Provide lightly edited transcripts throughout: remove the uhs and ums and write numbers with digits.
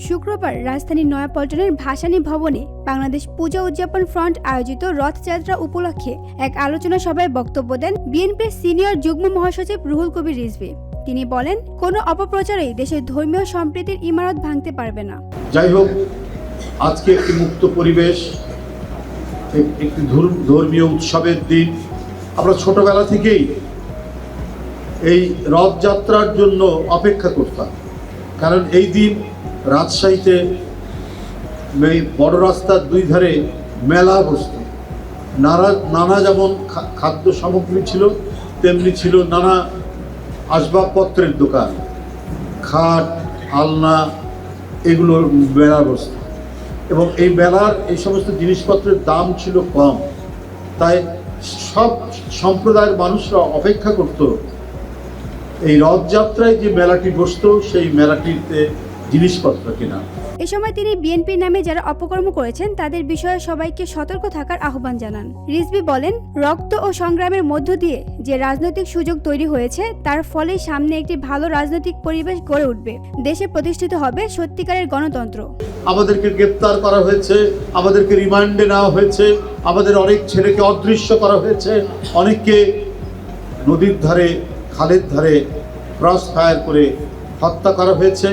শুক্রবার রাজধানীর নয়াপল্টনের ভাসানী ভবনে বাংলাদেশ পূজা উদযাপন ফ্রন্ট আয়োজিত রথযাত্রা উপলক্ষে এক আলোচনা সভায় বক্তব্য দেন বিএনপির সিনিয়র যুগ্ম মহাসচিব রুহুল কবির রিজভী। তিনি বলেন, কোনো অপপ্রচারেই দেশের ধর্মীয় সম্প্রীতির ইমারত ভাঙতে পারবে না। যাই হোক, আজকে একটি মুক্ত পরিবেশ, একটি ধর্মীয় উৎসবের দিন। আমরা ছোটবেলা থেকেই এই রথযাত্রার জন্য অপেক্ষা করতাম, কারণ এই দিন রাজশাহীতে এই বড় রাস্তার দুই ধারে মেলা বসত। নানা যেমন খাদ্য সামগ্রী ছিল, তেমনি ছিল নানা আসবাবপত্রের দোকান, খাট, আলনা, এগুলোর মেলা বসত। এবং এই মেলার এই সমস্ত জিনিসপত্রের দাম ছিল কম, তাই সব সম্প্রদায়ের মানুষরা অপেক্ষা করত এই রথযাত্রায় যে মেলাটি বসত সেই মেলাটিতে জিনিসপত্র কেনা। এ সময় তিনি বিএনপির নামে যারা অপকর্ম করেছেন তাদের বিষয়ে সবাইকে সতর্ক থাকার আহ্বান জানান। রিজভী বলেন, রক্ত ও সংগ্রামের মধ্য দিয়ে যে রাজনৈতিক সুযোগ তৈরি হয়েছে তার ফলে সামনে একটি ভালো রাজনৈতিক পরিবেশ গড়ে উঠবে, দেশে প্রতিষ্ঠিত হবে সত্যিকারের গণতন্ত্র। আমাদেরকে গ্রেপ্তার করা হয়েছে, আমাদেরকে রিমান্ডে নেওয়া হয়েছে, আমাদের অনেক ছেলেকে অদৃশ্য করা হয়েছে, অনেককে নদীর ধারে, খালের ধারে ক্রস ফায়ার করে হত্যা করা হয়েছে,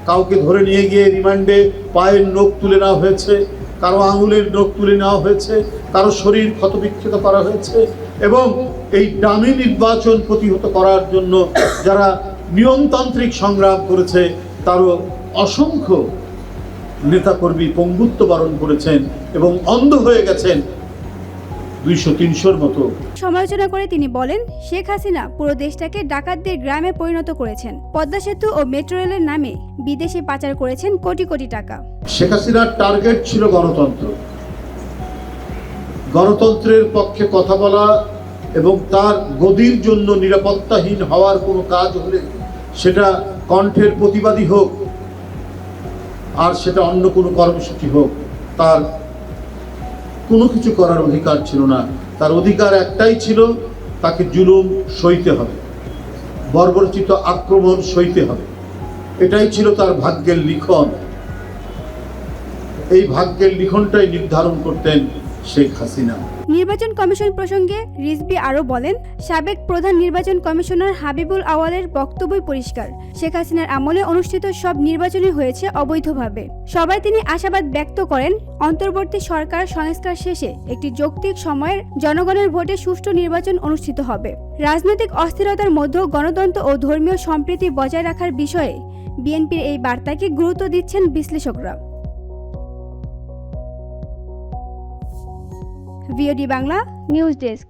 কাউকে ধরে নিয়ে গিয়ে রিমান্ডে পায়ের নখ তুলে নেওয়া হয়েছে, কারো আঙুলের নখ তুলে নেওয়া হয়েছে, কারো শরীর ক্ষতবিক্ষত করা হয়েছে। এবং এই ডামি নির্বাচন প্রতিহত করার জন্য যারা নিয়মতান্ত্রিক সংগ্রাম করেছে তারও অসংখ্য নেতাকর্মী পঙ্গুত্ব বরণ করেছেন এবং অন্ধ হয়ে গেছেন 200-300-র মতো। সমালোচনা করে তিনি বলেন, শেখ হাসিনা পুরো দেশটাকে ডাকাতদের গ্রামে পরিণত করেছেন, পদ্মা সেতু ও মেট্রো রেলের নামে বিদেশে পাচার করেছেন কোটি কোটি টাকা। শেখ হাসিনার টার্গেট ছিল গণতন্ত্র, গণতন্ত্রের পক্ষে কথা বলা এবং তার গদির জন্য নিরাপত্তাহীন হওয়ার কোনো কাজ হলে সেটা কণ্ঠের প্রতিবাদী হোক আর সেটা অন্য কোনো কর্মসূচি হোক, তার কোনো কিছু করার অধিকার ছিল না। তার অধিকার একটাই ছিল, তাকে জুলুম সইতে হবে, বর্বরচিত আক্রমণ সইতে হবে। এটাই ছিল তার ভাগ্যের লিখন। এই ভাগ্যের লিখনটাই নির্ধারণ করতেন শেখ হাসিনা। নির্বাচন কমিশন প্রসঙ্গে রিজভী আরও বলেন, সাবেক প্রধান নির্বাচন কমিশনার হাবিবুল আওয়ালের বক্তব্যই পরিষ্কার, শেখ হাসিনার আমলে অনুষ্ঠিত সব নির্বাচনই হয়েছে অবৈধভাবে। সবাই তিনি আশাবাদ ব্যক্ত করেন, অন্তর্বর্তী সরকার সংস্কার শেষে একটি যৌক্তিক সময়ের জনগণের ভোটে সুষ্ঠু নির্বাচন অনুষ্ঠিত হবে। রাজনৈতিক অস্থিরতার মধ্যেও গণতন্ত্র ও ধর্মীয় সম্প্রীতি বজায় রাখার বিষয়ে বিএনপির এই বার্তাকে গুরুত্ব দিচ্ছেন বিশ্লেষকরা। VOD Bangla news desk.